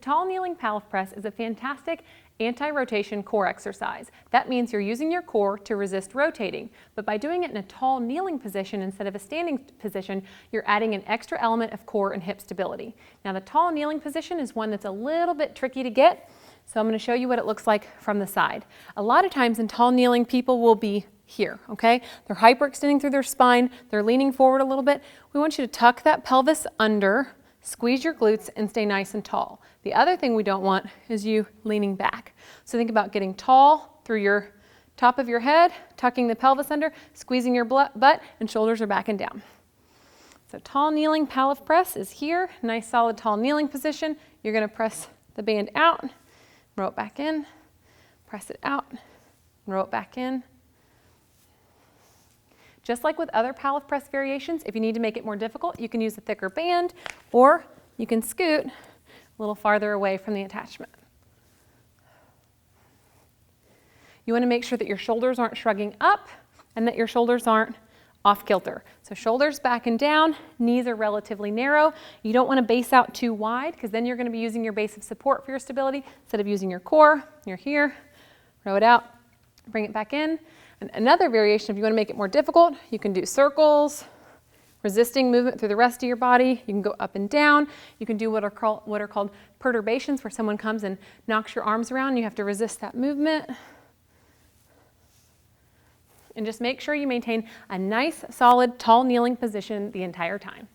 tall kneeling Pallof press is a fantastic anti-rotation core exercise. That means you're using your core to resist rotating, but by doing it in a tall kneeling position instead of a standing position, you're adding an extra element of core and hip stability. Now the tall kneeling position is one that's a little bit tricky to get, so I'm going to show you what it looks like from the side. A lot of times in tall kneeling, people will be here, okay? They're hyperextending through their spine, they're leaning forward a little bit. We want you to tuck that pelvis under, squeeze your glutes, and stay nice and tall. The other thing we don't want is you leaning back. So think about getting tall through your top of your head, tucking the pelvis under, squeezing your butt, and shoulders are back and down. So tall kneeling Pallof press is here, nice solid tall kneeling position. You're going to press the band out, row it back in, press it out, row it back in. Just like with other Pallof press variations, if you need to make it more difficult, you can use a thicker band, or you can scoot a little farther away from the attachment. You want to make sure that your shoulders aren't shrugging up and that your shoulders aren't off kilter. So shoulders back and down, knees are relatively narrow. You don't want to base out too wide because then you're going to be using your base of support for your stability instead of using your core. You're here, row it out, bring it back in. And another variation, if you want to make it more difficult, you can do circles, resisting movement through the rest of your body. You can go up and down. You can do what are called perturbations, where someone comes and knocks your arms around. You have to resist that movement. And just make sure you maintain a nice, solid, tall kneeling position the entire time.